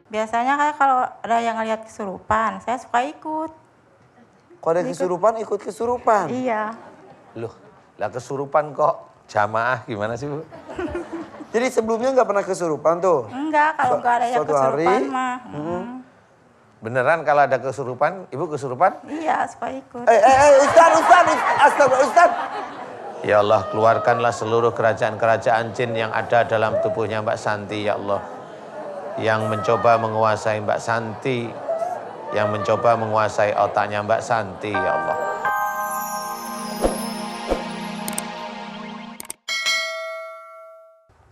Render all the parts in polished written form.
Biasanya kayak kalau ada yang ngeliat kesurupan, saya suka ikut. Kalau ada kesurupan, ikut kesurupan. Iya. Loh, lah kesurupan kok jamaah gimana sih Bu? Jadi sebelumnya nggak pernah kesurupan tuh? Enggak, kalau nggak ada yang Suatu hari, kesurupan mah. Beneran kalau ada kesurupan, Ibu kesurupan? Iya, suka ikut. Ustaz, astagfirullah Ustaz. Ya Allah, keluarkanlah seluruh kerajaan-kerajaan jin yang ada dalam tubuhnya Mbak Santi, ya Allah. Yang mencoba menguasai Mbak Santi, yang mencoba menguasai otaknya Mbak Santi, ya Allah.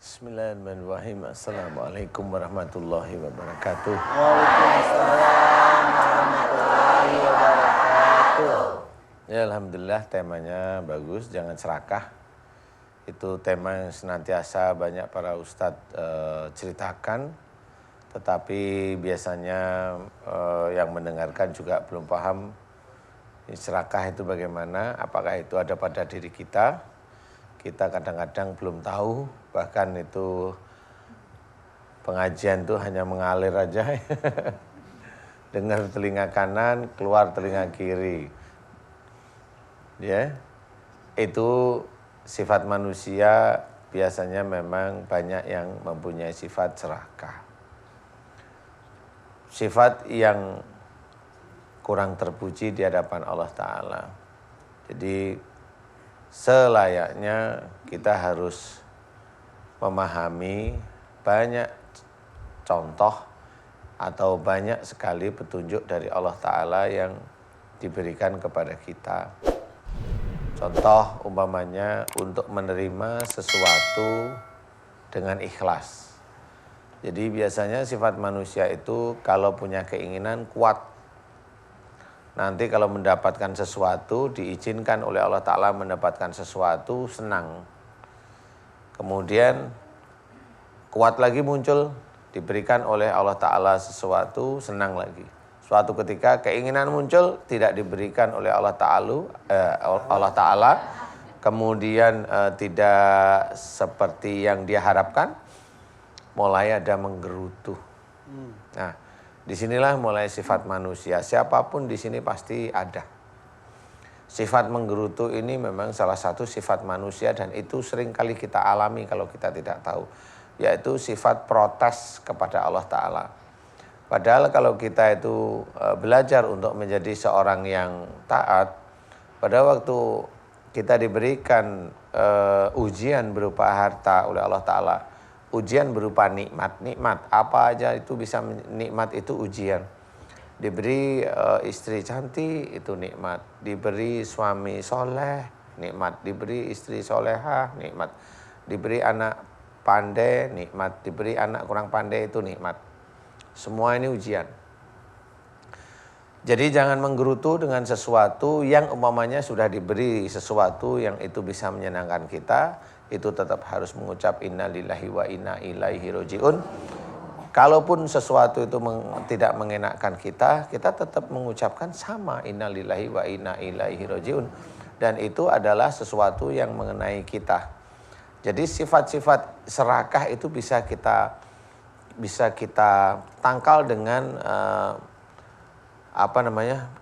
Bismillahirrahmanirrahim. Assalamualaikum warahmatullahi wabarakatuh. Waalaikumsalam warahmatullahi wabarakatuh. Ya Alhamdulillah temanya bagus, jangan serakah. Itu tema yang senantiasa banyak para ustadz ceritakan. Tetapi biasanya yang mendengarkan juga belum paham serakah itu bagaimana, apakah itu ada pada diri kita. Kita kadang-kadang belum tahu, bahkan itu pengajian itu hanya mengalir aja. Dengar telinga kanan, keluar telinga kiri. Ya, itu sifat manusia biasanya memang banyak yang mempunyai sifat serakah. Sifat yang kurang terpuji di hadapan Allah Ta'ala. Jadi selayaknya kita harus memahami banyak contoh atau banyak sekali petunjuk dari Allah Ta'ala yang diberikan kepada kita. Contoh umpamanya untuk menerima sesuatu dengan ikhlas. Jadi biasanya sifat manusia itu kalau punya keinginan kuat. Nanti kalau mendapatkan sesuatu, diizinkan oleh Allah Ta'ala mendapatkan sesuatu, senang. Kemudian kuat lagi muncul, diberikan oleh Allah Ta'ala sesuatu, senang lagi. Suatu ketika keinginan muncul, tidak diberikan oleh Allah Ta'ala, kemudian tidak seperti yang dia harapkan, mulai ada menggerutu. Nah, disinilah mulai sifat manusia. Siapapun di sini pasti ada. Sifat menggerutu ini memang salah satu sifat manusia dan itu sering kali kita alami kalau kita tidak tahu. Yaitu sifat protes kepada Allah Ta'ala. Padahal kalau kita itu belajar untuk menjadi seorang yang taat, pada waktu kita diberikan ujian berupa harta oleh Allah Ta'ala, ujian berupa nikmat, apa aja itu bisa nikmat itu ujian. Diberi istri cantik itu nikmat, diberi suami soleh nikmat, diberi istri solehah nikmat, diberi anak pandai nikmat, diberi anak kurang pandai itu nikmat. Semua ini ujian. Jadi jangan menggerutu dengan sesuatu yang umpamanya sudah diberi sesuatu yang itu bisa menyenangkan kita, itu tetap harus mengucap innalillahi wa inna ilaihi rajiun. Kalaupun sesuatu itu tidak mengenakkan kita, kita tetap mengucapkan sama innalillahi wa inna ilaihi rajiun. Dan itu adalah sesuatu yang mengenai kita. Jadi sifat-sifat serakah itu bisa kita tangkal dengan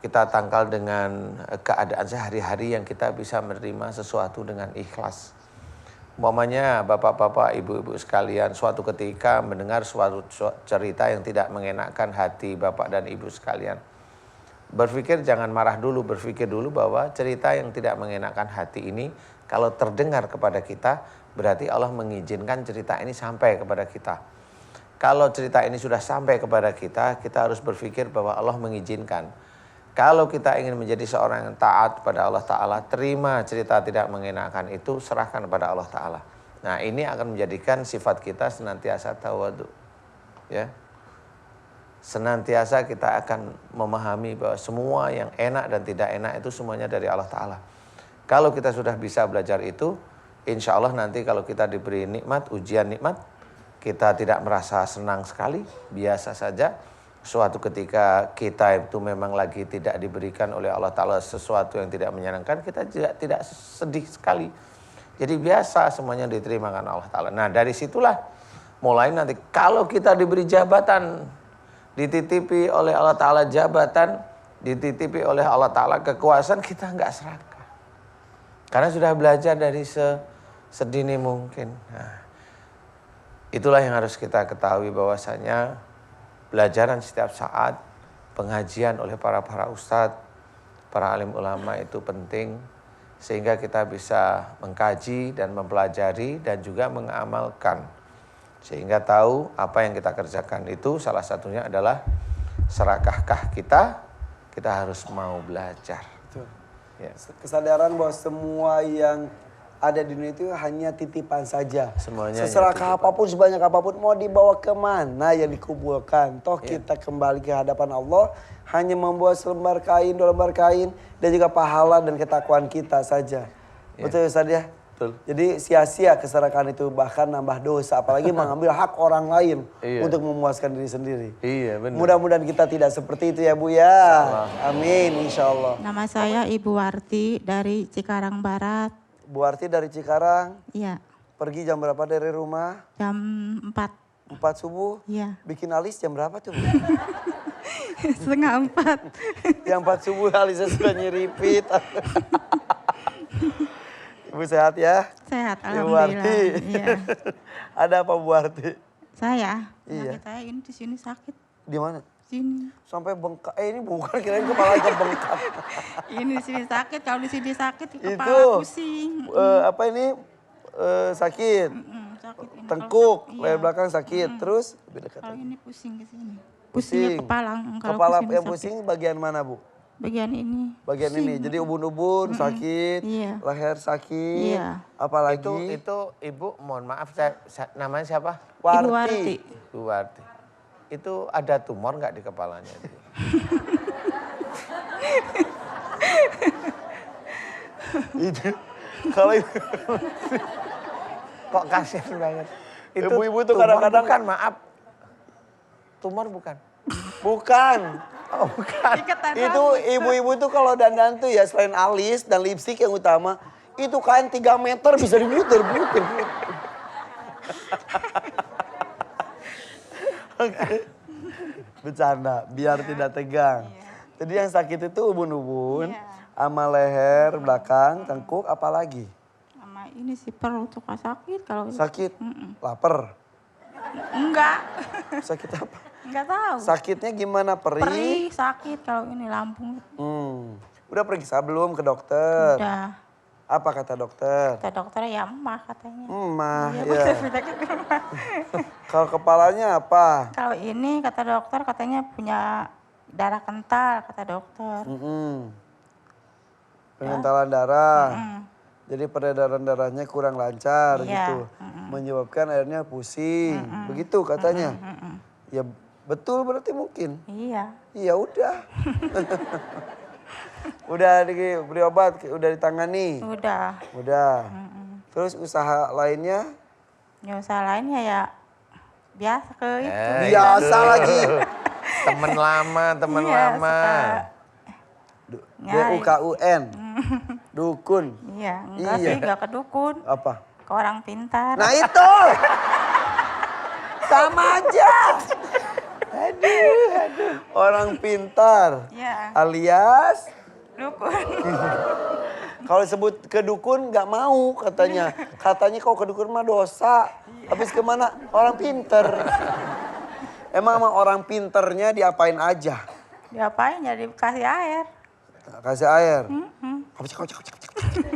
kita tangkal dengan keadaan sehari-hari yang kita bisa menerima sesuatu dengan ikhlas. Umpamanya bapak-bapak, ibu-ibu sekalian, suatu ketika mendengar suatu cerita yang tidak mengenakkan hati bapak dan ibu sekalian. Berpikir jangan marah dulu, berpikir dulu bahwa cerita yang tidak mengenakkan hati ini kalau terdengar kepada kita, berarti Allah mengizinkan cerita ini sampai kepada kita. Kalau cerita ini sudah sampai kepada kita, kita harus berpikir bahwa Allah mengizinkan. Kalau kita ingin menjadi seorang yang taat pada Allah Ta'ala, terima cerita tidak mengenakan itu, serahkan kepada Allah Ta'ala. Nah, ini akan menjadikan sifat kita senantiasa tawadu. Ya. Senantiasa kita akan memahami bahwa semua yang enak dan tidak enak itu semuanya dari Allah Ta'ala. Kalau kita sudah bisa belajar itu, insya Allah nanti kalau kita diberi nikmat, ujian nikmat, kita tidak merasa senang sekali, biasa saja. Suatu ketika kita itu memang lagi tidak diberikan oleh Allah Ta'ala sesuatu yang tidak menyenangkan, kita juga tidak sedih sekali. Jadi biasa semuanya diterima kan Allah Ta'ala. Nah dari situlah mulai nanti kalau kita diberi jabatan, dititipi oleh Allah Ta'ala jabatan, dititipi oleh Allah Ta'ala kekuasaan, kita nggak serakah. Karena sudah belajar dari sedini mungkin. Nah, itulah yang harus kita ketahui bahwasanya pelajaran setiap saat, pengajian oleh para ustadz, para alim ulama itu penting. Sehingga kita bisa mengkaji dan mempelajari dan juga mengamalkan. Sehingga tahu apa yang kita kerjakan itu salah satunya adalah serakahkah kita harus mau belajar. Betul. Ya. Kesadaran bahwa semua yang ada di dunia itu hanya titipan saja. Semuanya seserakah apapun, sebanyak apapun, mau dibawa kemana yang dikumpulkan. Toh kita kembali ke hadapan Allah hanya membawa selembar kain, 2 lembar kain, dan juga pahala dan ketakwaan kita saja. Betul Ustaz ya? Betul. Jadi sia-sia keserakahan itu, bahkan nambah dosa. Apalagi mengambil hak orang lain untuk memuaskan diri sendiri. Iya benar. Mudah-mudahan kita tidak seperti itu ya Bu ya. Amin insya Allah. Nama saya Ibu Warti dari Cikarang Barat. Bu Arti dari Cikarang, Iya, pergi jam berapa dari rumah? jam 4. 4 subuh? Iya, Bikin alis jam berapa tuh Bu? setengah 4. Yang 4 subuh alisnya sudah nyeripit. Ibu sehat ya? Sehat, Ibu Arti. alhamdulillah. Iya. Ada apa Bu Arti? Saya, Iya. penyakit saya ini di sini sakit. Di mana? Sini. Sampai bengkak. Ini bukan, kirain kepala bengkak. Ini di sini sakit, kalau di sini sakit Itu, kepala pusing. Apa ini? Sakit. Sakit ini. Tengkuk, Kalau- leher iya. belakang sakit. Terus? Lebih dekat. Kalau ini pusing ke sini. Pusing. Pusing kepala. Kalau Kepala pusing yang sakit. pusing bagian mana Bu? Bagian ini. Bagian ini. Jadi ubun-ubun sakit, Iya. leher sakit. Iya. Apalagi? Itu Ibu, mohon maaf, namanya siapa? Ibu Warti. Bu Warti. Itu ada tumor nggak di kepalanya? Itu kalau itu Kok kasihan banget? Itu Ibu-ibu tuh tumor kadang-kadang- bukan, maaf. Tumor bukan. bukan. Oh, bukan. Itu ibu-ibu tuh kalau dandan tuh ya selain alis dan lipstik yang utama, itu kain 3 meter bisa diputer-puter. Oke. Bercanda, biar tidak tegang. Jadi yang sakit itu ubun-ubun, sama leher belakang, tengkuk, apalagi? Sama ini sih perut suka sakit kalau Sakit, lapar, enggak. sakit apa? Enggak tahu. Sakitnya gimana? Perih sakit kalau ini lambung. Udah periksa belum ke dokter? Udah. Apa kata dokter? Kata dokter ya emah katanya. Mah, Iya, ya. penyakit emah. Kalau kepalanya apa? Kalau ini kata dokter katanya punya darah kental kata dokter. Pengentalan darah. Jadi peredaran darahnya kurang lancar Iya, gitu. Menyebabkan akhirnya pusing. Begitu katanya. Ya betul berarti mungkin. Iya. Iya udah. Udah diberi obat, udah ditangani. Udah. Udah. Terus usaha lainnya? Ya usaha lainnya ya biasa ke itu. Biasa lagi. Temen lama, temen Iya, lama. Nyari. DUKUN. Dukun. Iya, enggak Iya. sih, enggak ke dukun. Apa? Ke orang pintar. Nah itu. Sama aja. Aduh. Orang pintar. Iya, Alias dukun. kalau sebut ke dukun nggak mau katanya. Katanya kalau ke dukun mah dosa. Habis kemana? Orang pinter. Emang sama orang pinternya diapain aja? Diapain ya dikasih air. Kasih air.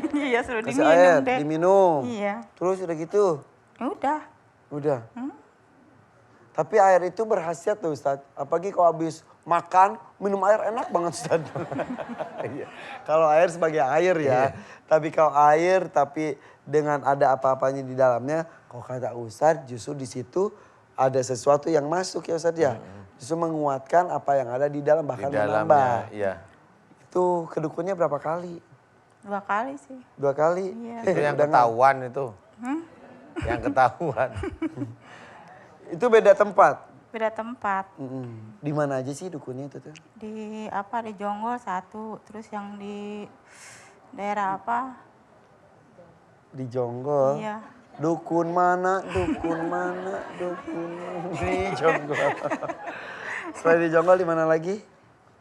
Iya, suruh Kasih diminum air, deh. diminum. Iya. Terus udah gitu. Udah. Udah. Tapi air itu berkhasiat tuh Ustadz. Apalagi kalau habis makan, minum air enak banget Ustadz. Iya. Kalau air sebagai air ya. Tapi kalau air tapi dengan ada apa-apanya di dalamnya. Kalau kata Ustadz justru di situ ada sesuatu yang masuk ya Ustadz ya. Justru menguatkan apa yang ada di dalam bahkan Di dalamnya, menambah. iya. Itu kedukunnya berapa kali? 2 kali sih. 2 kali? Iya. Itu yang Udah ketahuan itu. Yang ketahuan. Itu beda tempat? Beda tempat. Di mana aja sih dukunnya itu tuh? Di apa, di Jonggol 1, terus yang di daerah apa? Di Jonggol? Iya. Dukun mana, dukun mana, dukun mana. Di Jonggol. Selain di Jonggol di mana lagi?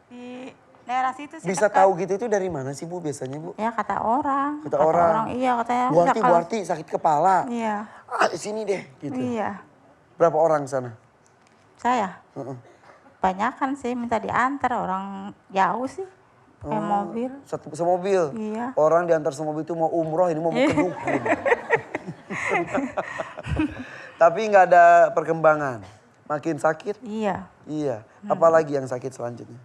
Di daerah situ sih. Bisa dekat. tahu gitu itu dari mana sih Bu biasanya Bu? Ya kata orang. Kata orang. Iya katanya. Bu udah Arti, Bu kalau- Arti sakit kepala. Iya. Sini deh gitu. Iya. Berapa orang sana? Saya. Heeh. Banyakan sih minta diantar orang jauh sih. Kayak mobil. Satu semobil. Iya. Orang diantar semobil itu mau umroh, ini mau ke dukun. Tapi nggak ada perkembangan. Makin sakit? Iya. Iya. Apalagi yang sakit selanjutnya?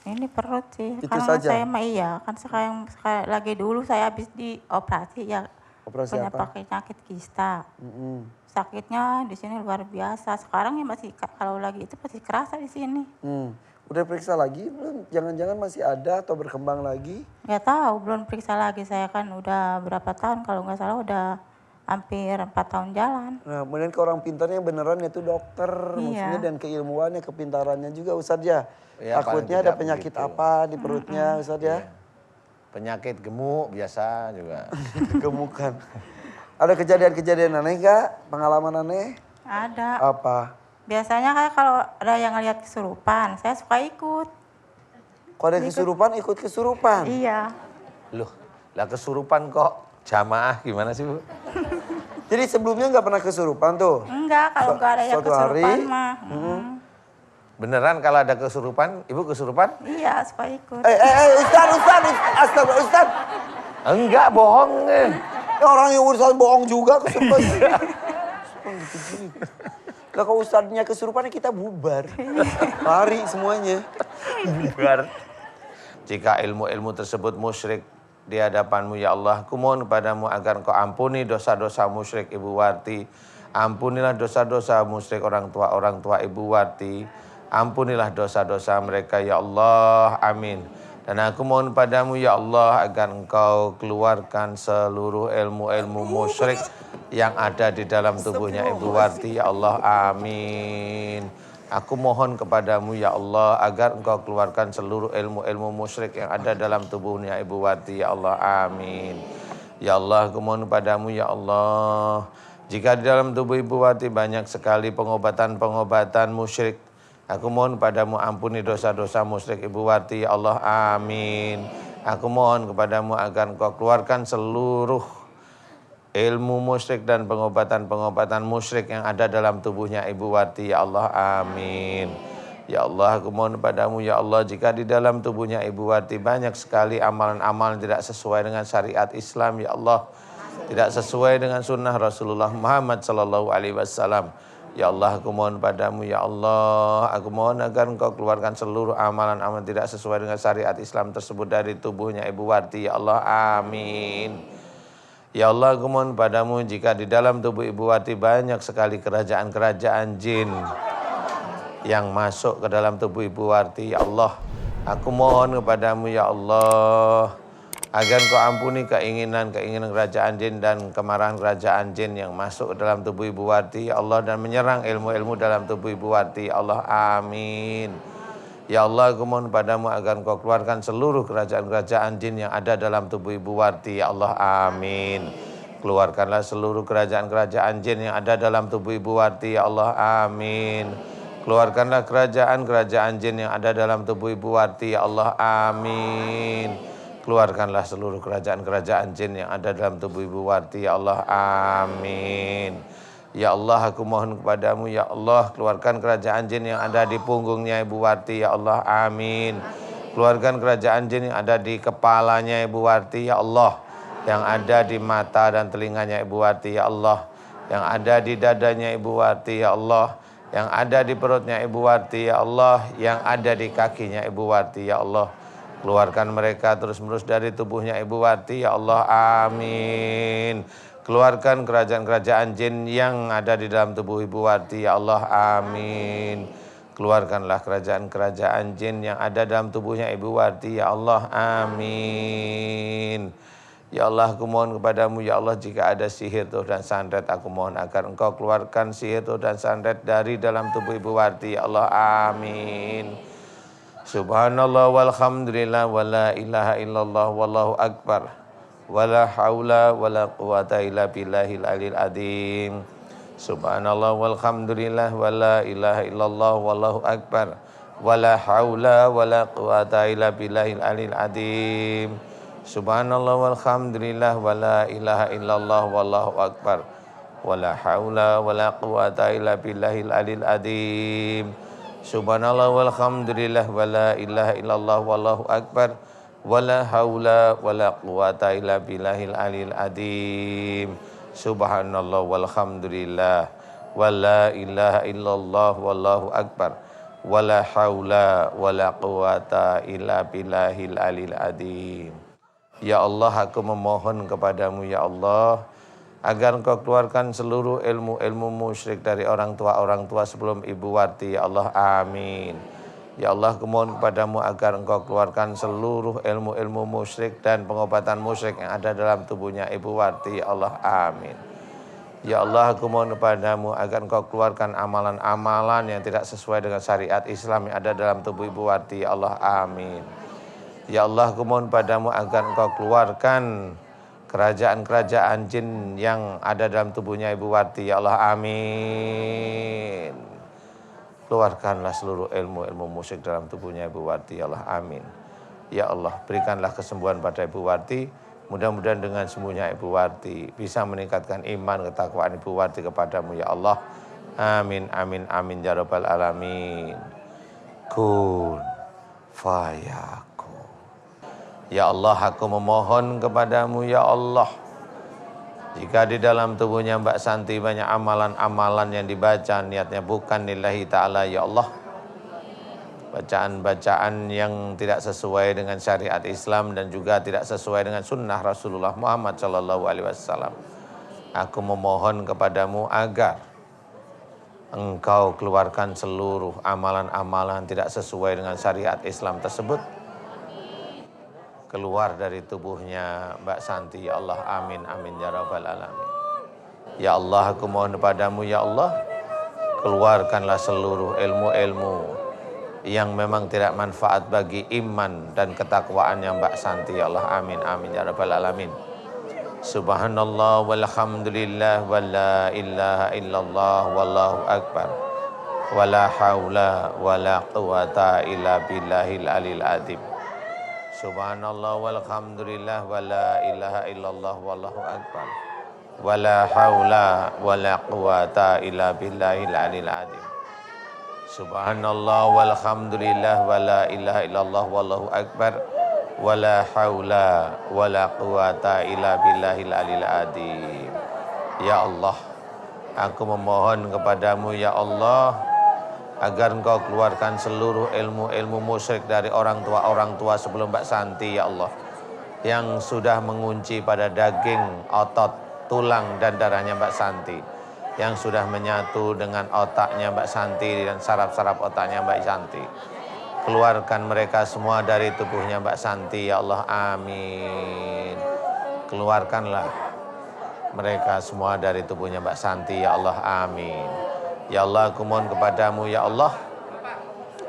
Ini perut sih. Itu Karena saja? saya mah iya. Kan sekarang lagi dulu saya habis dioperasi ya. Operasi punya apa? penyakit kista. Mm-mm. Sakitnya di sini luar biasa. Sekarang ya masih kalau lagi itu masih kerasa di sini. Udah periksa lagi belum? Jangan-jangan masih ada atau berkembang lagi? Nggak tahu, belum periksa lagi. Saya kan udah berapa tahun kalau nggak salah udah hampir 4 tahun jalan. Nah, kemudian ke orang pintarnya beneran itu dokter, Iya. maksudnya dan keilmuannya, kepintarannya juga Ustadz ya. Ya, Takutnya paling ada tidak penyakit begitu. apa di perutnya Ustadz ya? Penyakit gemuk biasa juga. Gemukan. Ada kejadian-kejadian aneh nggak? Pengalaman aneh? Ada. Apa? Biasanya kayak kalau ada yang ngeliat kesurupan, saya suka ikut. Kalau ada kesurupan ikut kesurupan? Iya. Loh, lah kesurupan kok jamaah gimana sih Bu? Jadi sebelumnya nggak pernah kesurupan tuh? Enggak, kalau nggak ada yang Suatu hari, kesurupan mah. Beneran kalau ada kesurupan, Ibu kesurupan? Iya, suka ikut. Ustadz, astagfirullah Ustadz. Enggak, bohong. Orang yang urusan bohong juga kesurupan. Gitu gini. Lah kalau ustadznya kesurupan kita bubar. Lari semuanya. Bubar. Jika ilmu-ilmu tersebut musyrik di hadapanmu ya Allah, kumohon kepadamu agar kau ampuni dosa-dosa musyrik Ibu Warti. Ampunilah dosa-dosa musyrik orang tua Ibu Warti. Ampunilah dosa-dosa mereka ya Allah, amin. Dan aku mohon padamu ya Allah agar engkau keluarkan seluruh ilmu-ilmu musyrik yang ada di dalam tubuhnya Ibu Warti ya Allah, amin. Aku mohon kepadamu ya Allah agar engkau keluarkan seluruh ilmu-ilmu musyrik yang ada dalam tubuhnya Ibu Warti ya Allah, amin. Ya Allah, aku mohon padamu ya Allah, jika di dalam tubuh Ibu Warti banyak sekali pengobatan-pengobatan musyrik, aku mohon padamu ampuni dosa-dosa musyrik Ibu Warti ya Allah, amin. Aku mohon kepadamu agar engkau keluarkan seluruh ilmu musyrik dan pengobatan-pengobatan musyrik yang ada dalam tubuhnya Ibu Warti ya Allah, amin. Ya Allah, aku mohon padamu ya Allah, jika di dalam tubuhnya Ibu Warti banyak sekali amalan-amalan tidak sesuai dengan syariat Islam ya Allah, tidak sesuai dengan sunnah Rasulullah Muhammad sallallahu alaihi wasallam. Ya Allah, aku mohon padamu ya Allah, aku mohon agar engkau keluarkan seluruh amalan-amalan tidak sesuai dengan syariat Islam tersebut dari tubuhnya Ibu Warti ya Allah, amin. Ya Allah, aku mohon padamu jika di dalam tubuh Ibu Warti banyak sekali kerajaan-kerajaan jin yang masuk ke dalam tubuh Ibu Warti, ya Allah, aku mohon kepadamu ya Allah agar kau ampuni keinginan-keinginan kerajaan jin dan kemarahan kerajaan jin yang masuk ke dalam tubuh Ibu Warti, ya Allah, dan menyerang ilmu-ilmu dalam tubuh Ibu Warti, ya Allah, amin. Ya Allah, aku mohon padamu agar engkau keluarkan seluruh kerajaan-kerajaan jin yang ada dalam tubuh Ibu Warti, ya Allah, amin. Keluarkanlah seluruh kerajaan-kerajaan jin yang ada dalam tubuh Ibu Warti, ya Allah, amin. Keluarkanlah kerajaan-kerajaan jin yang ada dalam tubuh Ibu Warti, ya Allah, amin. Keluarkanlah seluruh kerajaan-kerajaan jin yang ada dalam tubuh Ibu Warti, ya Allah, amin. Ya Allah, aku mohon kepadamu ya Allah, keluarkan kerajaan jin yang ada di punggungnya Ibu Warti, ya Allah, amin. Keluarkan kerajaan jin yang ada di kepalanya Ibu Warti, ya Allah, yang ada di mata dan telinganya Ibu Warti, ya Allah, yang ada di dadanya Ibu Warti, ya Allah, yang ada di perutnya Ibu Warti, ya Allah, yang ada di kakinya Ibu Warti, ya Allah. Keluarkan mereka terus-menerus dari tubuhnya Ibu Warti, ya Allah, amin. Keluarkan kerajaan-kerajaan jin yang ada di dalam tubuh Ibu Warti, ya Allah, amin. Keluarkanlah kerajaan-kerajaan jin yang ada dalam tubuhnya Ibu Warti, ya Allah, amin. Ya Allah, aku mohon kepadamu ya Allah, jika ada sihir tuh dan santet, aku mohon agar engkau keluarkan sihir tuh dan santet dari dalam tubuh Ibu Warti, ya Allah, amin. Subhanallah walhamdulillah wa la ilaha illallah wallahu akbar. Wala haula wala quwata illa billahil alil adzim. Subhanallah walhamdulillah wala ilaha illallah wallahu akbar. wala haula wala quwata illa billahil alil adzim. Subhanallah walhamdulillah wala ilaha illallah wallahu akbar. Wala haula wala quwata illa billahil alil adzim. Subhanallah walhamdulillah wala ilaha illallah wallahu akbar. Wala haula wala quwata illa billahil alil adzim. Subhanallah walhamdulillah wala ilaha illallah wallahu akbar. Wala haula wala quwata illa billahil alil adzim. Ya Allah, aku memohon kepadamu ya Allah, agar engkau keluarkan seluruh ilmu-ilmu musyrik dari orang tua sebelum Ibu Warti ya Allah, amin. Ya Allah, aku mohon kepadamu agar engkau keluarkan seluruh ilmu-ilmu musyrik dan pengobatan musyrik yang ada dalam tubuhnya Ibu Warti ya Allah, amin. Ya Allah, aku mohon kepadamu agar engkau keluarkan amalan-amalan yang tidak sesuai dengan syariat Islam yang ada dalam tubuh Ibu Warti ya Allah, amin. Ya Allah, aku mohon padamu agar engkau keluarkan kerajaan-kerajaan jin yang ada dalam tubuhnya Ibu Warti ya Allah, amin. Keluarkanlah seluruh ilmu-ilmu musyrik dalam tubuhnya Ibu Warti ya Allah, amin. Ya Allah, berikanlah kesembuhan pada Ibu Warti. Mudah-mudahan dengan sembuhnya Ibu Warti bisa meningkatkan iman ketakwaan Ibu Warti kepadamu ya Allah, amin amin amin ya rabbal alamin. Kun fayakun. Ya Allah, aku memohon kepadamu ya Allah, jika di dalam tubuhnya Mbak Santi banyak amalan-amalan yang dibaca niatnya bukan lillahi ta'ala ya Allah, bacaan-bacaan yang tidak sesuai dengan syariat Islam dan juga tidak sesuai dengan sunnah Rasulullah Muhammad SAW, aku memohon kepadamu agar engkau keluarkan seluruh amalan-amalan tidak sesuai dengan syariat Islam tersebut keluar dari tubuhnya Mbak Santi ya Allah, amin amin ya rabbal alamin. Ya Allah, aku mohon kepadamu ya Allah, keluarkanlah seluruh ilmu-ilmu yang memang tidak manfaat bagi iman dan ketakwaannya Mbak Santi ya Allah, amin amin ya rabbal alamin. Subhanallah walhamdulillah wala ilaha illallah wallahu akbar. Wala haula wala quwata illa billahil alil adzim. Subhanallah walhamdulillah wala ilaha illallah wallahu akbar. Wala haula wala quwata illa billahil alil adzim. Subhanallah walhamdulillah wala ilaha illallah wallahu akbar. Wala haula wala quwata illa billahil alil adzim. Ya Allah, aku memohon kepadamu ya Allah, agar engkau keluarkan seluruh ilmu-ilmu musyrik dari orang tua sebelum Mbak Santi ya Allah, yang sudah mengunci pada daging, otot, tulang dan darahnya Mbak Santi, yang sudah menyatu dengan otaknya Mbak Santi dan saraf-saraf otaknya Mbak Santi. Keluarkan mereka semua dari tubuhnya Mbak Santi ya Allah, amin. Keluarkanlah mereka semua dari tubuhnya Mbak Santi ya Allah, amin. Ya Allah, aku mohon kepadamu ya Allah,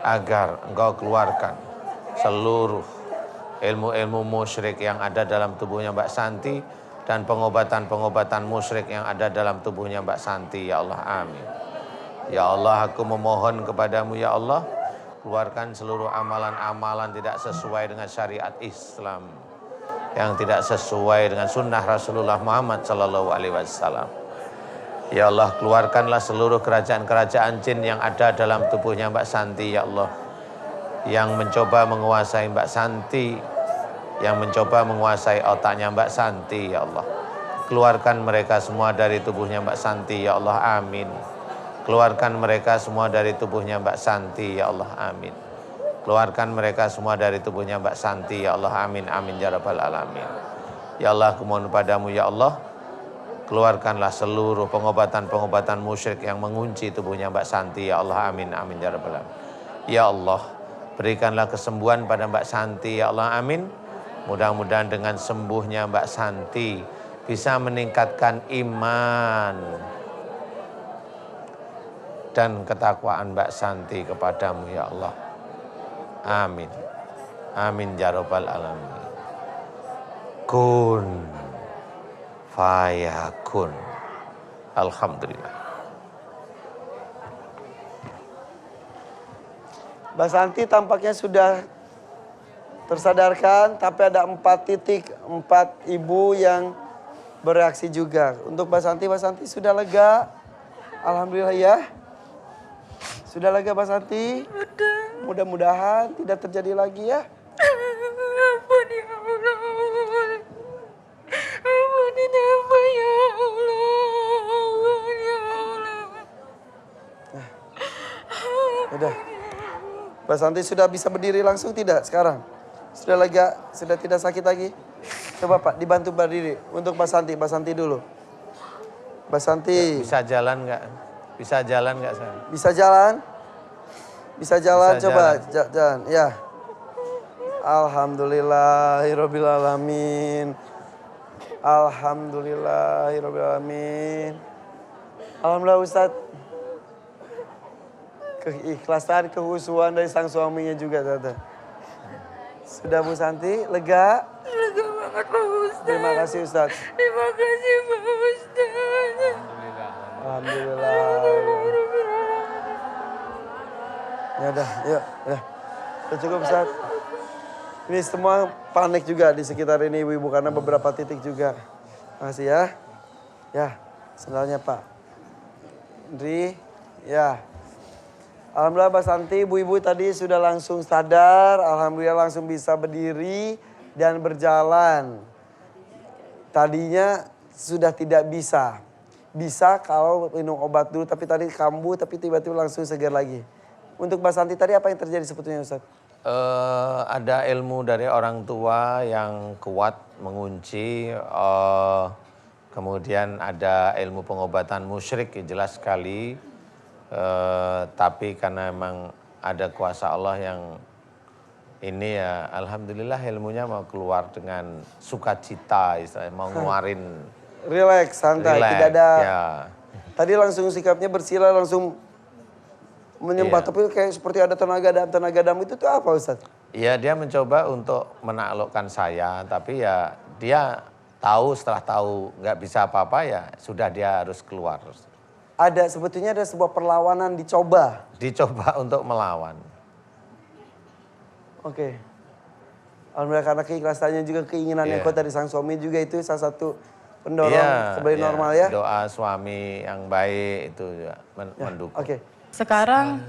agar engkau keluarkan seluruh ilmu-ilmu musyrik yang ada dalam tubuhnya Mbak Santi dan pengobatan-pengobatan musyrik yang ada dalam tubuhnya Mbak Santi ya Allah, amin. Ya Allah, aku memohon kepadamu ya Allah, keluarkan seluruh amalan-amalan tidak sesuai dengan syariat Islam, yang tidak sesuai dengan sunnah Rasulullah Muhammad SAW. Ya Allah, keluarkanlah seluruh kerajaan-kerajaan jin yang ada dalam tubuhnya Mbak Santi ya Allah, yang mencoba menguasai Mbak Santi, yang mencoba menguasai otaknya Mbak Santi ya Allah. Keluarkan mereka semua dari tubuhnya Mbak Santi ya Allah, amin. Keluarkan mereka semua dari tubuhnya Mbak Santi ya Allah, amin. Keluarkan mereka semua dari tubuhnya Mbak Santi ya Allah, amin amin ya rabbal alamin. Ya Allah, aku mohon padamu ya Allah, keluarkanlah seluruh pengobatan-pengobatan musyrik yang mengunci tubuhnya Mbak Santi ya Allah, amin amin ya rabbal alamin. Ya Allah, berikanlah kesembuhan pada Mbak Santi ya Allah, amin. Mudah-mudahan dengan sembuhnya Mbak Santi bisa meningkatkan iman dan ketakwaan Mbak Santi kepadamu ya Allah, amin amin ya rabbal alamin. Kun fayakun. Alhamdulillah. Mbak Santi tampaknya sudah tersadarkan, tapi ada 4 ibu yang bereaksi juga. Untuk Mbak Santi sudah lega? Alhamdulillah ya. Sudah lega Mbak Santi? Mudah-mudahan tidak terjadi lagi ya. Ampun ya Allah. Ampunin apa ya Allah. Ampun ya Allah. Udah. Mbak Santi sudah bisa berdiri langsung tidak sekarang? Sudah lega? Sudah tidak sakit lagi? Coba Pak dibantu berdiri. Untuk Mbak Santi dulu. Mbak Santi. Bisa jalan nggak? Bisa jalan nggak saya? Bisa jalan? Bisa jalan, Bisa coba jalan. Ya. Alhamdulillahirrabbilalamin. Alhamdulillahirrabbilalamin. Alhamdulillah Ustadz. Keikhlasan, kehusuan dari sang suaminya juga Tante. Sudah Bu Santi, lega? Lega banget Pak Ustadz. Terima kasih Ustadz. Terima kasih Pak Ustadz. Alhamdulillah. Ya udah, yuk. Ya. Udah cukup Ustadz. Ini semua panik juga di sekitar ini ibu-ibu karena beberapa titik juga. Makasih ya. Ya, sendalnya Pak. Indri, ya. Alhamdulillah Mbak Santi, ibu-ibu tadi sudah langsung sadar, alhamdulillah langsung bisa berdiri dan berjalan. Tadinya sudah tidak bisa. Bisa kalau minum obat dulu, tapi tadi kambuh, tapi tiba-tiba langsung segar lagi. Untuk Mbak Santi tadi apa yang terjadi sebetulnya Ustaz? Ada ilmu dari orang tua yang kuat mengunci, kemudian ada ilmu pengobatan musyrik jelas sekali, tapi karena memang ada kuasa Allah yang ini ya alhamdulillah ilmunya mau keluar dengan sukacita, istilahnya mau ngeluarin. Relax, santai, Relax, tidak ada. ya. Tadi langsung sikapnya bersila, langsung menyembah, Iya. tapi kayak seperti ada tenaga dalam itu tuh apa Ustaz? Iya, dia mencoba untuk menaklukkan saya, tapi ya dia tahu setelah tahu nggak bisa apa-apa ya sudah dia harus keluar. Ada sebetulnya ada sebuah perlawanan dicoba. Dicoba untuk melawan. Oke. Alhamdulillah karena keikhlasannya juga keinginan yang Iya. kuat dari sang suami juga itu salah satu pendorong Iya, kembali iya. normal ya. Doa suami yang baik itu juga mendukung. Oke. Sekarang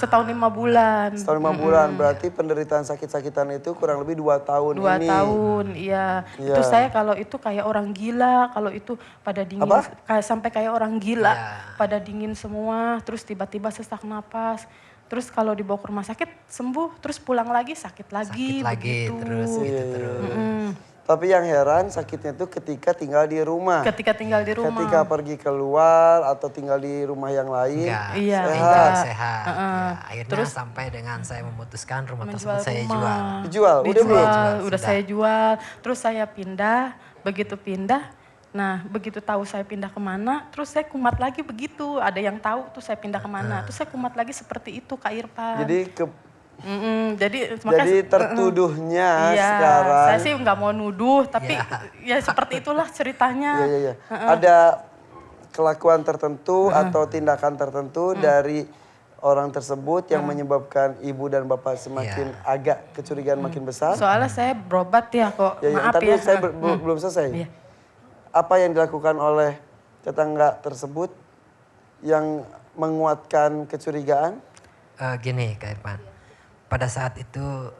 setahun 5 bulan. Setahun 5 bulan berarti penderitaan sakit-sakitan itu kurang lebih 2 tahun 2 ini. tahun, iya. Iya. Itu saya kalau itu kayak orang gila, kalau itu pada dingin, Apa? kayak sampai kayak orang gila, pada dingin semua, terus tiba-tiba sesak napas. Terus kalau dibawa ke rumah sakit sembuh, terus pulang lagi sakit lagi, Sakit lagi begitu. terus gitu terus. Tapi yang heran sakitnya itu ketika tinggal di rumah. Ketika tinggal di rumah. Ketika pergi keluar atau tinggal di rumah yang lain. Enggak, Iya, enggak enggak. sehat. Heeh. Ya, akhirnya Terus sampai dengan saya memutuskan rumah menjual tersebut saya rumah. jual. Dijual, udah belum? Dijual, udah Sudah. saya jual. Terus saya pindah, begitu pindah, nah begitu tahu saya pindah kemana, terus saya kumat lagi begitu. Ada yang tahu tuh saya pindah kemana, terus saya kumat lagi seperti itu Kak Irfan. Jadi Jadi tertuduhnya iya, sekarang. saya sih nggak mau nuduh, tapi ya seperti itulah ceritanya. Iya. Ada kelakuan tertentu atau tindakan tertentu dari orang tersebut yang menyebabkan ibu dan bapak semakin agak kecurigaan makin besar. Soalnya saya berobat ya kok, maaf Tadi ya. saya belum selesai. Iya. Apa yang dilakukan oleh tetangga tersebut yang menguatkan kecurigaan? Gini Kak Irfan, pada saat itu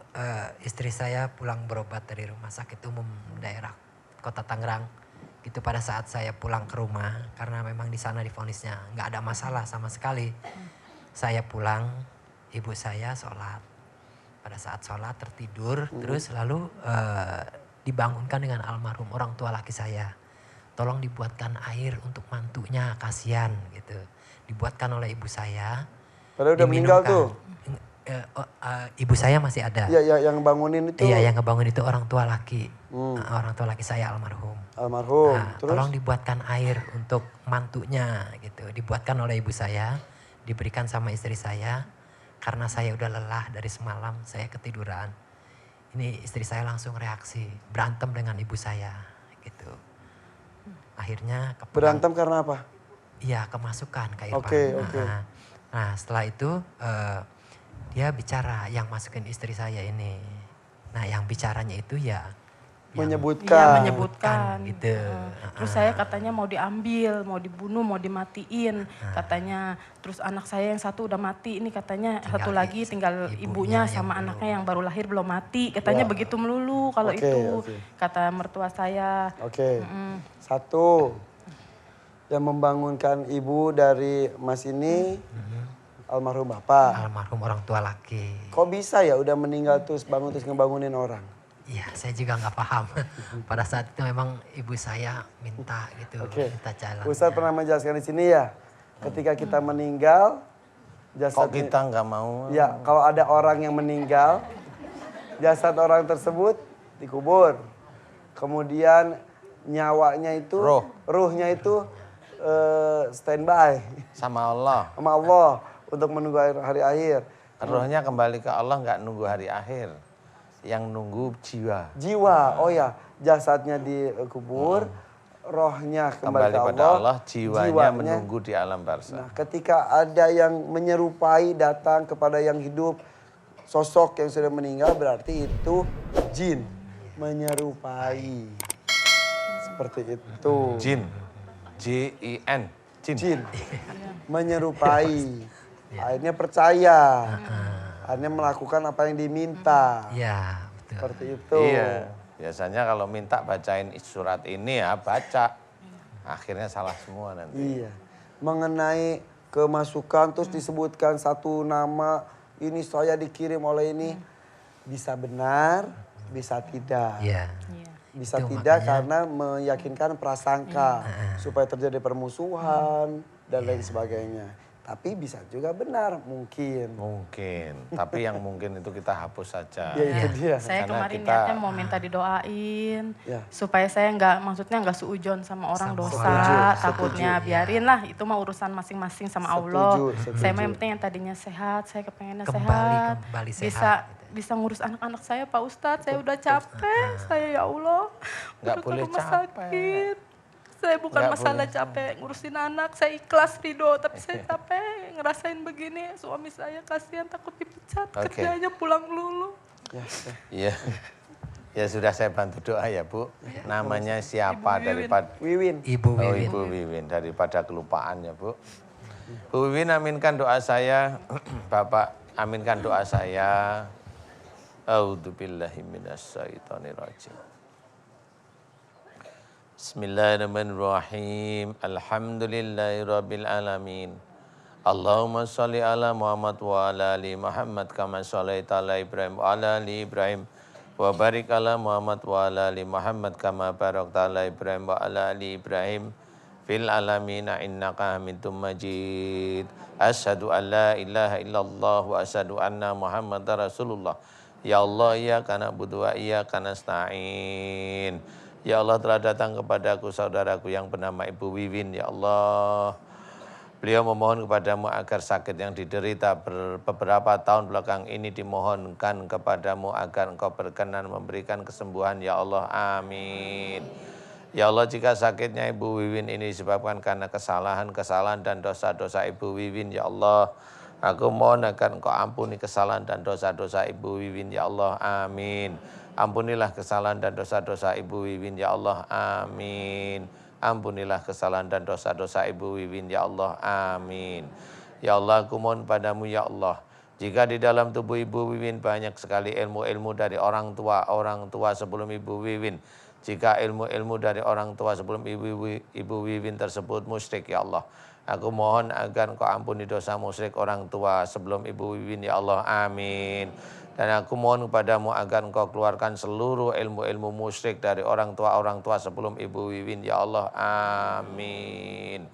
istri saya pulang berobat dari rumah sakit umum daerah Kota Tangerang. Gitu pada saat saya pulang ke rumah, karena memang di sana divonisnya nggak ada masalah sama sekali. Saya pulang, ibu saya sholat. Pada saat sholat tertidur, terus lalu dibangunkan dengan almarhum orang tua laki saya. Tolong dibuatkan air untuk mantunya, kasihan gitu. Dibuatkan oleh ibu saya. Padahal udah meninggal tuh. Ibu saya masih ada. Iya, yang bangunin itu Iya, yang ngebangun itu orang tua laki. Orang tua laki saya almarhum. almarhum. Nah, Terus tolong dibuatkan air untuk mantunya gitu. Dibuatkan oleh ibu saya, diberikan sama istri saya. Karena saya udah lelah dari semalam, saya ketiduran. Ini istri saya langsung reaksi, berantem dengan ibu saya gitu. Akhirnya berantem karena apa? Iya, kemasukan Kak Irfan. Oke. Nah, setelah itu dia bicara yang masukin istri saya ini. Nah yang bicaranya itu ya yang Iya, Menyebutkan. menyebutkan. gitu. Terus saya katanya mau diambil, mau dibunuh, mau dimatiin. Katanya, terus anak saya yang satu udah mati, ini katanya satu lagi tinggal ibunya sama anaknya yang baru lahir belum mati. Katanya begitu melulu kalau Oke, itu, oke. kata mertua saya. Oke. Satu, yang membangunkan ibu dari Mas ini almarhum Bapak. Almarhum orang tua laki. Kok bisa ya udah meninggal terus bangun terus ngebangunin orang? Iya, saya juga nggak paham. Pada saat itu memang ibu saya minta gitu, Oke. minta jalan. Ustadz pernah menjelaskan di sini ya, ketika kita meninggal, Kok jasad kita nggak mau? ya kalau ada orang yang meninggal, jasad orang tersebut dikubur. Kemudian nyawanya itu, ruhnya itu standby Sama Allah. sama Allah untuk menunggu hari akhir. Rohnya kembali ke Allah nggak nunggu hari akhir. Yang nunggu jiwa. Jiwa, oh ya, jasadnya dikubur, rohnya kembali Kembali ke pada Allah, Allah, jiwanya menunggu di alam barzakh. Nah, ketika ada yang menyerupai datang kepada yang hidup, sosok yang sudah meninggal berarti itu jin menyerupai. Seperti itu. Jin. J-I-N. Jin. Jin menyerupai. Akhirnya percaya. Akhirnya melakukan apa yang diminta. Iya, betul. Seperti itu. Iya. Biasanya kalau minta bacain surat ini ya baca. Akhirnya salah semua nanti. Iya. Mengenai kemasukan terus disebutkan satu nama, ini saya dikirim oleh ini, bisa benar, bisa tidak. Iya. Bisa Itu tidak makanya- karena meyakinkan prasangka supaya terjadi permusuhan dan lain sebagainya. Tapi bisa juga benar mungkin. Mungkin. Tapi yang mungkin itu kita hapus saja. Ya itu dia. Saya Karena kemarin kita- niatnya mau minta didoain Ya. supaya saya maksudnya nggak suujon sama orang Sama dosa, orang. takutnya biarin lah itu mah urusan masing-masing sama Allah. Setuju, Saya mah setuju. yang penting yang tadinya sehat, saya kepengennya Kembali sehat, sehat, bisa ngurus anak-anak saya Pak Ustadz. Saya udah capek, saya ya Allah. Nggak udah ke boleh rumah capek. sakit. Saya bukan Nggak masalah boleh capek ngurusin anak, saya ikhlas ridho, tapi saya capek ngerasain begini. Suami saya kasihan takut dipecat, Oke. kerjanya pulang lulu. Iya. Ya sudah saya bantu doa ya Bu. Namanya siapa daripada Wiwin. Ibu Oh, Wiwin. Ibu Wiwin daripada kelupaan ya Bu. Bu Wiwin aminkan doa saya. Bapak aminkan doa saya. A'udzubillahi minasyaitonirrajim. Bismillahirrahmanirrahim. Alhamdulillahirabbil alamin. Allahumma shalli ala Muhammad wa ala ali Muhammad kama shallaita ala Ibrahim wa ala ali Ibrahim wa barik ala Muhammad wa ala ali Muhammad kama barakta ala Ibrahim wa ala ali Ibrahim fil alamin innaka Hamidum Majid. Asyhadu an la ilaha illallah wa asyhadu anna Muhammadar Rasulullah. Ya Allah, iyyaka na'budu wa iyyaka nasta'in. Ya Allah, telah datang kepadaku saudaraku yang bernama Ibu Wiwin. Ya Allah, beliau memohon kepadamu agar sakit yang diderita beberapa tahun belakang ini dimohonkan kepadamu agar engkau berkenan memberikan kesembuhan. Ya Allah, amin. Ya Allah, jika sakitnya Ibu Wiwin ini disebabkan karena kesalahan dan dosa-dosa Ibu Wiwin, ya Allah, aku mohon agar engkau ampuni kesalahan dan dosa-dosa Ibu Wiwin, ya Allah, amin. Ampunilah kesalahan dan dosa-dosa Ibu Wiwin, ya Allah, amin. Ampunilah kesalahan dan dosa-dosa Ibu Wiwin, ya Allah, amin. Ya Allah, aku mohon padamu, ya Allah, jika di dalam tubuh Ibu Wiwin banyak sekali ilmu-ilmu dari orang tua sebelum Ibu Wiwin, jika ilmu-ilmu dari orang tua sebelum Ibu Wiwin tersebut musyrik, ya Allah, aku mohon agar engkau ampuni dosa musyrik orang tua sebelum Ibu Wiwin, ya Allah, amin. Dan aku mohon kepadamu agar engkau keluarkan seluruh ilmu-ilmu musyrik dari orang tua sebelum Ibu Wiwin, ya Allah, amin.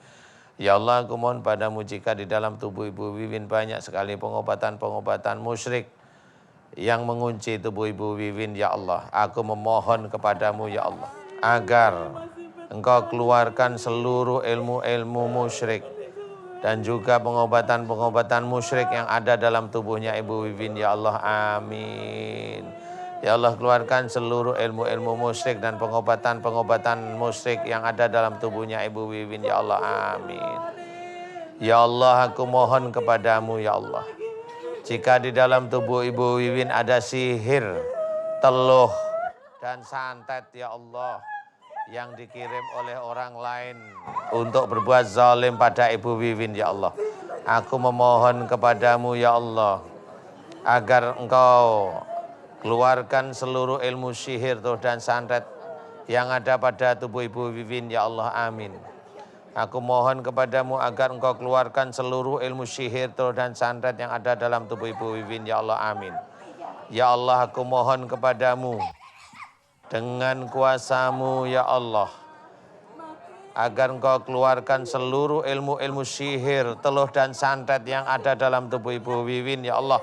Ya Allah, aku mohon padamu jika di dalam tubuh Ibu Wiwin banyak sekali pengobatan-pengobatan musyrik yang mengunci tubuh Ibu Wiwin, ya Allah, aku memohon kepadamu, ya Allah, agar engkau keluarkan seluruh ilmu-ilmu musyrik dan juga pengobatan-pengobatan musyrik yang ada dalam tubuhnya Ibu Wiwin, ya Allah, amin. Ya Allah, keluarkan seluruh ilmu-ilmu musyrik dan pengobatan-pengobatan musyrik yang ada dalam tubuhnya Ibu Wiwin, ya Allah, amin. Ya Allah, aku mohon kepadamu, ya Allah, Jika di dalam tubuh Ibu Wiwin ada sihir, teluh, dan santet ya Allah yang dikirim oleh orang lain untuk berbuat zalim pada Ibu Wiwin ya Allah. Aku memohon kepadamu ya Allah agar engkau keluarkan seluruh ilmu sihir dan santet yang ada pada tubuh Ibu Wiwin ya Allah, amin. Aku mohon kepadamu agar engkau keluarkan seluruh ilmu sihir dan santet yang ada dalam tubuh Ibu Wiwin ya Allah, amin. Ya Allah, aku mohon kepadamu dengan kuasamu ya Allah agar engkau keluarkan seluruh ilmu-ilmu sihir, teluh dan santet yang ada dalam tubuh Ibu Wiwin ya Allah.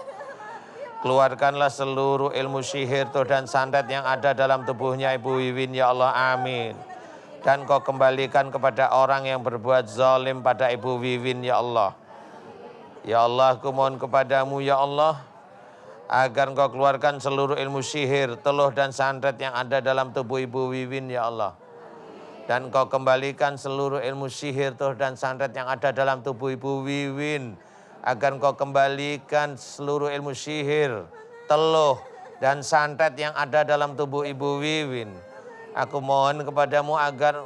Keluarkanlah seluruh ilmu sihir dan santet yang ada dalam tubuhnya Ibu Wiwin ya Allah, amin. Dan kau kembalikan kepada orang yang berbuat zalim pada Ibu Wiwin ya Allah. Ya Allah, aku mohon kepadamu ya Allah agar engkau keluarkan seluruh ilmu sihir, teluh dan santet yang ada dalam tubuh Ibu Wiwin ya Allah. Dan kau kembalikan seluruh ilmu sihir, teluh dan santet yang ada dalam tubuh Ibu Wiwin. Agar engkau kembalikan seluruh ilmu sihir, teluh dan santet yang ada dalam tubuh Ibu Wiwin. Aku mohon kepadamu agar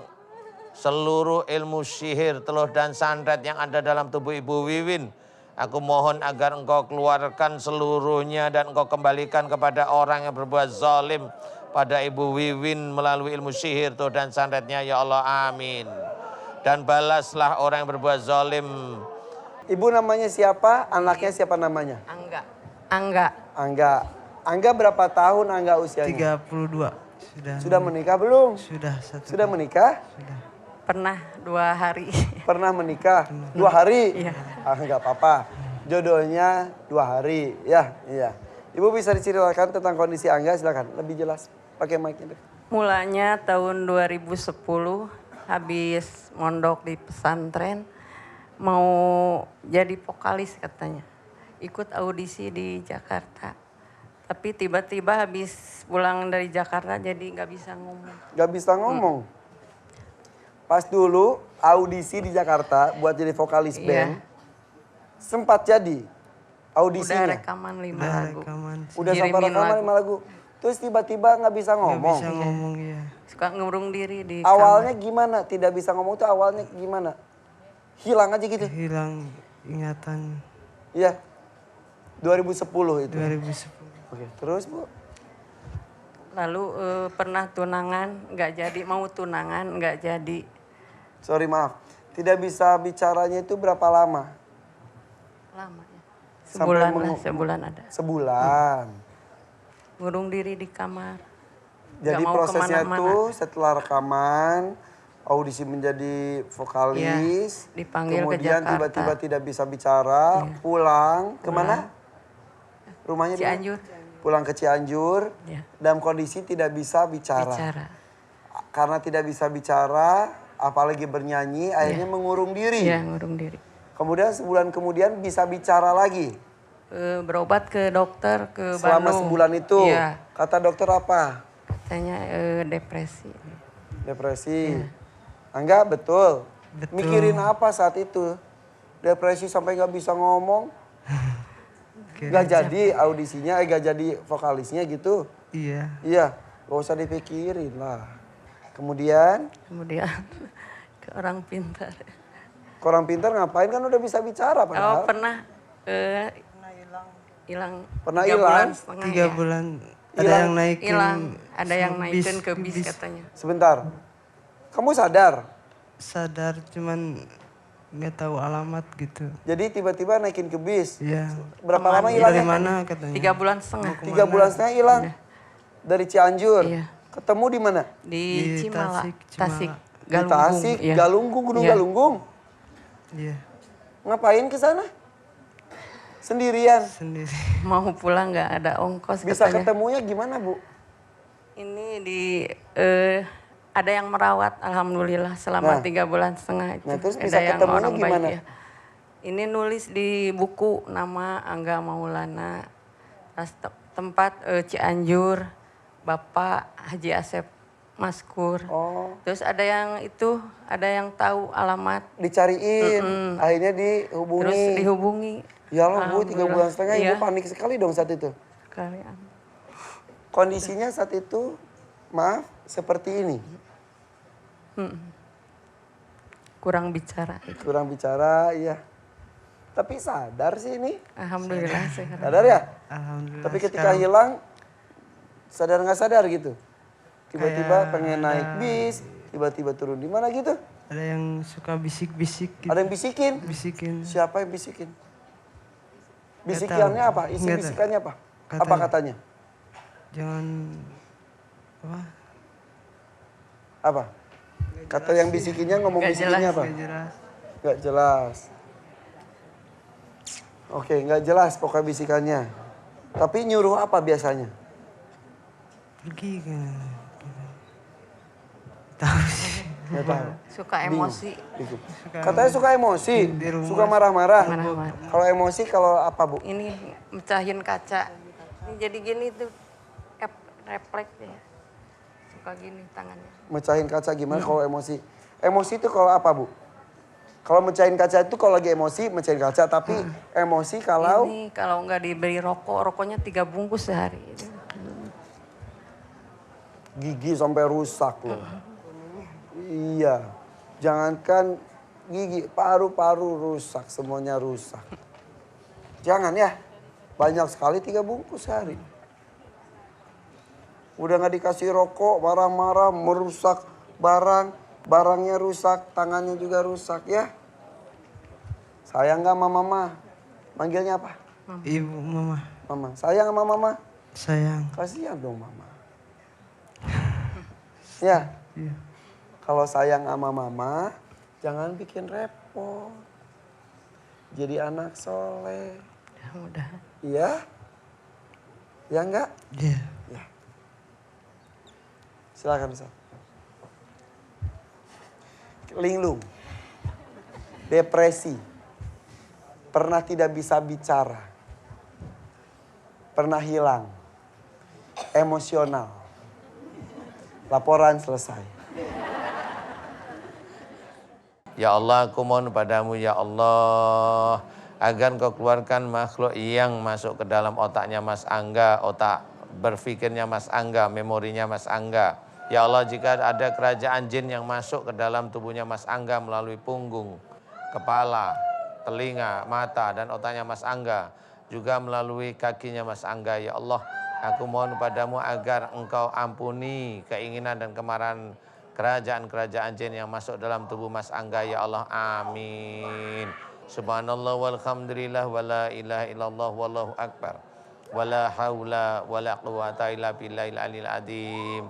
seluruh ilmu sihir, teluh dan santet yang ada dalam tubuh Ibu Wiwin, aku mohon agar engkau keluarkan seluruhnya dan engkau kembalikan kepada orang yang berbuat zalim pada Ibu Wiwin melalui ilmu sihir dan santetnya ya Allah, amin. Dan balaslah orang yang berbuat zalim. Ibu namanya siapa? Anaknya siapa namanya? Angga. Angga berapa tahun Angga usianya? 32. Sudah menikah belum? Sudah Sudah menikah? Pernah 2 hari. Pernah menikah? 2 hari? Iya. Enggak apa-apa. Jodohnya 2 hari. Ya, iya. Ibu bisa diceritakan tentang kondisi Angga, silakan. Lebih jelas. Pakai mic-nya. Mulanya tahun 2010 habis mondok di pesantren mau jadi vokalis katanya. Ikut audisi di Jakarta. Tapi tiba-tiba habis pulang dari Jakarta jadi nggak bisa ngomong. Nggak bisa ngomong. Pas dulu audisi di Jakarta buat jadi vokalis band. Sempat jadi audisinya. Udah rekaman 5 lagu. Udah sampai rekaman 5 lagu. Terus tiba-tiba nggak bisa ngomong. Nggak bisa ngomong ya. Suka ngurung diri di Awalnya gimana? Tidak bisa ngomong tuh awalnya gimana? Hilang aja gitu? Hilang ingatan. Iya. 2010 itu. 2010. Oke, terus Bu? Lalu pernah tunangan nggak jadi, mau tunangan nggak jadi. Sorry maaf. Tidak bisa bicaranya itu berapa lama? Lama ya. Sampai Sebulan ada. Sebulan. Ngurung diri di kamar. Jadi Nggak mau prosesnya kemana-mana. tuh setelah rekaman, audisi menjadi vokalis, Iya, dipanggil ke kemudian Jakarta. tiba-tiba tidak bisa bicara, pulang kemana? Rumahnya di mana? Cianjur. Pulang ke Cianjur, Iya. dalam kondisi tidak bisa bicara. Karena tidak bisa bicara, apalagi bernyanyi, akhirnya mengurung diri. Iya, ngurung diri. Kemudian sebulan kemudian bisa bicara lagi. Berobat ke dokter ke Selama Bandung. sebulan itu, Iya. kata dokter apa? Katanya depresi. Depresi. Angga betul. Betul. Mikirin apa saat itu? Depresi sampai nggak bisa ngomong. Gak jadi audisinya, gak jadi vokalisnya gitu. Iya. Iya, gak usah dipikirin lah. Kemudian, ke orang pintar. orang pintar ngapain kan udah bisa bicara padahal. Oh pernah hilang. Pernah 3 hilang? bulan setengah 3 ya. bulan. Ada Hilang. yang naikin. Hilang. Ada yang naikin ke bis. bis katanya. Sebentar, kamu sadar? Sadar cuman nggak tahu alamat gitu. Jadi tiba-tiba naikin ke bis. Iya. Berapa lama Dari hilangnya? mana katanya? 3 bulan setengah. 3 bulan setengah hilang. Dari Cianjur. Iya. Ketemu di mana? Di Di Cimala. Tasik, Tasik. Cimala. Di Tasik, Iya. Galunggung, Gunung Iya. Galunggung. Iya. Ngapain ke sana? Sendirian. Sendiri. Mau pulang nggak ada ongkos Bisa katanya. ketemunya gimana, Bu? Ini ada yang merawat alhamdulillah selama 3 bulan setengah itu. Nah, terus ada bisa yang ketemunya orang baik gimana? ya. Ini nulis di buku nama Angga Maulana. Tempat Cianjur, Bapak Haji Asep maskur. Oh, Terus ada yang itu, ada yang tahu alamat. dicariin. Akhirnya dihubungi. Terus dihubungi. Ya Allah Bu, 3 bulan setengah Iya. Ibu panik sekali dong saat itu. Kalian. Kondisinya saat itu, maaf, seperti ini. Kurang bicara. Kurang bicara, iya. Tapi sadar sih ini. Alhamdulillah sekarang. Sadar ya? Alhamdulillah. Tapi ketika hilang, sadar nggak sadar gitu. Tiba-tiba pengen naik bis, tiba-tiba turun di mana gitu. Ada yang suka bisik-bisik gitu. Ada yang bisikin. Bisikin. Siapa yang bisikin? Bisikannya apa? Isi Nggak tahu. bisikannya apa? Apa katanya? Jangan apa? Apa? Kata yang bisikinnya ngomong Nggak bisikinnya apa? Gak jelas. Nggak jelas. Oke, nggak jelas pokoknya bisikannya. Tapi nyuruh apa biasanya? Pergi ke tahu sih. Nggak tahu. Suka emosi. Bingung. Katanya suka emosi, Di rumah. suka marah-marah. Marah-marah. Kalau emosi kalau apa Bu? Ini mecahin kaca. Ini jadi gini tuh. Refleks ya. Suka gini tangannya. Mecahin kaca gimana kalau emosi? Emosi itu kalau apa Bu? Kalau mecahin kaca itu kalau lagi emosi mecahin kaca, tapi emosi kalau Ini kalau nggak diberi rokok, rokoknya 3 bungkus sehari. gigi sampai rusak loh. Iya, jangankan gigi, paru-paru rusak, semuanya rusak. Jangan ya, banyak sekali 3 bungkus sehari. Udah nggak dikasih rokok, marah-marah, merusak barang, barangnya rusak, tangannya juga rusak ya. Sayang nggak sama mama? Manggilnya apa? Ibu, mama. Mama. Sayang sama mama? Sayang. Kasihan dong mama. Ya, Iya. kalau sayang sama mama, jangan bikin repot. Jadi anak soleh. Ya udah. Iya? Ya enggak? Iya. Silakan Ustaz. Linglung. Depresi. Pernah tidak bisa bicara. Pernah hilang. Emosional. Laporan selesai. Ya Allah, aku mohon padamu ya Allah, agar kau keluarkan makhluk yang masuk ke dalam otaknya Mas Angga, otak berpikirnya Mas Angga, memorinya Mas Angga. Ya Allah, jika ada kerajaan jin yang masuk ke dalam tubuhnya Mas Angga melalui punggung, kepala, telinga, mata, dan otaknya Mas Angga, juga melalui kakinya Mas Angga, ya Allah, aku mohon padamu agar engkau ampuni keinginan dan kemarahan kerajaan-kerajaan jin yang masuk dalam tubuh Mas Angga, ya Allah, amin. Subhanallah walhamdulillah wala ilaha illallah wallahu akbar wala haula wala quwata illa billahil aliyil azim.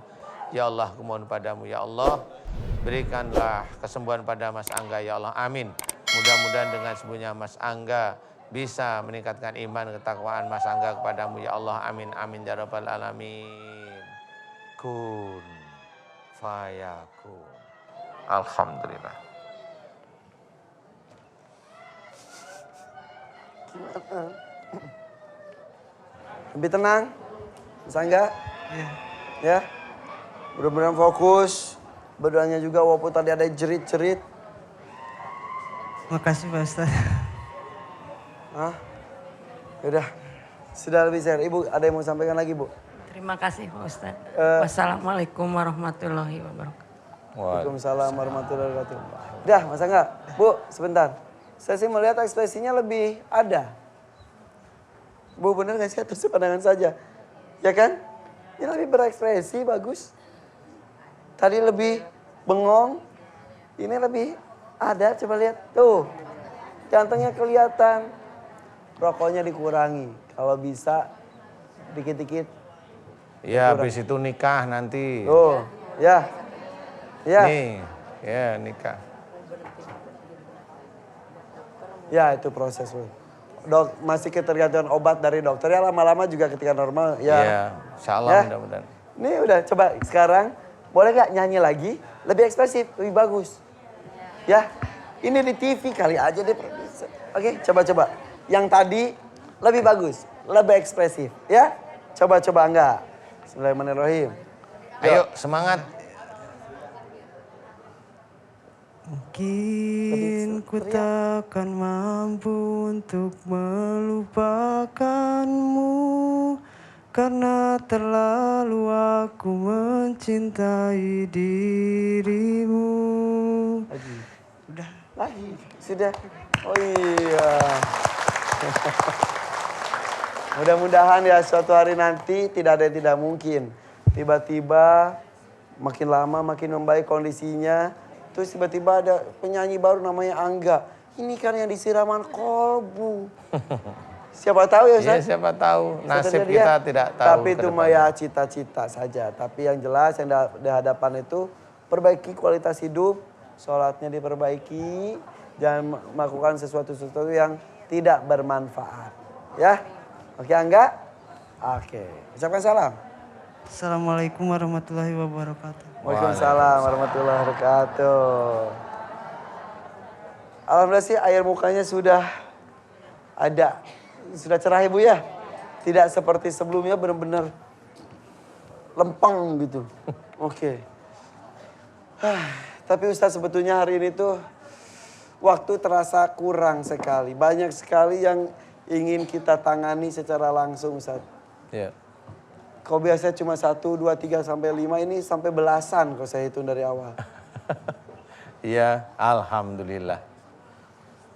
Ya Allah, aku mohon padamu ya Allah, berikanlah kesembuhan pada Mas Angga ya Allah, amin. Mudah-mudahan dengan sembuhnya Mas Angga bisa meningkatkan iman ketakwaan Mas Angga kepadamu ya Allah, amin amin ya rabbal alamin. Kun fayakun. Alhamdulillah. Lebih tenang, Mas Angga. Iya. Ya, mudah-mudahan fokus. Berdoanya juga walaupun tadi ada jerit-jerit. Makasih Pak Ustaz. Hah? Yaudah, sudah lebih share. Ibu ada yang mau sampaikan lagi Bu? Terima kasih Pak Ustadz. Wassalamualaikum warahmatullahi wabarakatuh. Waalaikumsalam warahmatullahi wabarakatuh. Udah Mas Angga, Bu sebentar. Saya sih melihat ekspresinya lebih ada. Bu bener gak sih atau pandangan saja? Ya kan? Ini lebih berekspresi, bagus. Tadi lebih bengong, ini lebih ada, coba lihat. Tuh, gantengnya kelihatan. Rokoknya dikurangi, kalau bisa dikit-dikit. Ya, habis itu nikah nanti. Tuh, ya. Ya. Nih, ya nikah. Ya itu proses. Bu. Dok, masih ketergantungan obat dari dokter ya lama-lama juga ketika normal. Ya, Ya, insyaallah Ya. mudah-mudahan. Ini udah coba sekarang boleh gak nyanyi lagi? Lebih ekspresif, lebih bagus. Ya, ini di TV kali aja deh produser. Oke, coba-coba. Yang tadi lebih bagus, lebih ekspresif. Ya, coba-coba enggak. Bismillahirrahmanirrahim. Ayo semangat. Mungkin ku takkan mampu untuk melupakanmu, karena terlalu aku mencintai dirimu. Lagi, sudah. Oh iya. Mudah-mudahan ya suatu hari nanti tidak ada yang tidak mungkin. Tiba-tiba makin lama makin membaik kondisinya. Terus tiba-tiba ada penyanyi baru namanya Angga. Ini kan yang disiraman kolbu. Siapa tahu ya Ustaz? Iya, siapa tahu. Nasib Sebenarnya kita dia- tidak tahu. Tapi ke itu mah depannya. ya cita-cita saja. Tapi yang jelas yang di hadapan itu perbaiki kualitas hidup, sholatnya diperbaiki, jangan melakukan sesuatu yang tidak bermanfaat. Ya, oke Angga? Oke, ucapkan salam. Assalamualaikum warahmatullahi wabarakatuh. Waalaikumsalam warahmatullahi wabarakatuh. Alhamdulillah sih air mukanya sudah ada. Sudah cerah Ibu ya? Tidak seperti sebelumnya benar-benar lempeng gitu. Oke. Tapi Ustaz sebetulnya hari ini tuh waktu terasa kurang sekali. Banyak sekali yang ingin kita tangani secara langsung Ustaz. Iya. Kau biasanya cuma 1, 2, 3, sampai 5, ini sampai belasan kalau saya hitung dari awal. Iya, alhamdulillah.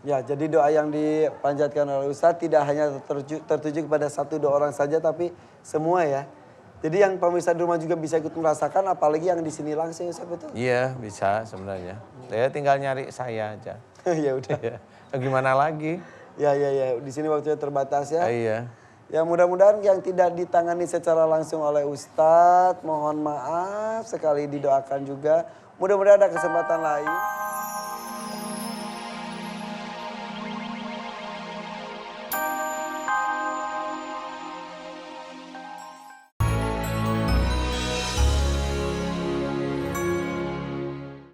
Ya, jadi doa yang dipanjatkan oleh Ustadz tidak hanya tertuju kepada 1, 2 orang saja, tapi semua ya. Jadi yang pemirsa di rumah juga bisa ikut merasakan, apalagi yang di sini langsung, Ustadz, betul? Iya, bisa sebenarnya. Ya tinggal nyari saya aja. Ya udah. Ya. Gimana lagi? Ya, di sini waktunya terbatas ya. Iya. Ya mudah-mudahan yang tidak ditangani secara langsung oleh Ustadz, mohon maaf sekali didoakan juga. Mudah-mudahan ada kesempatan lain.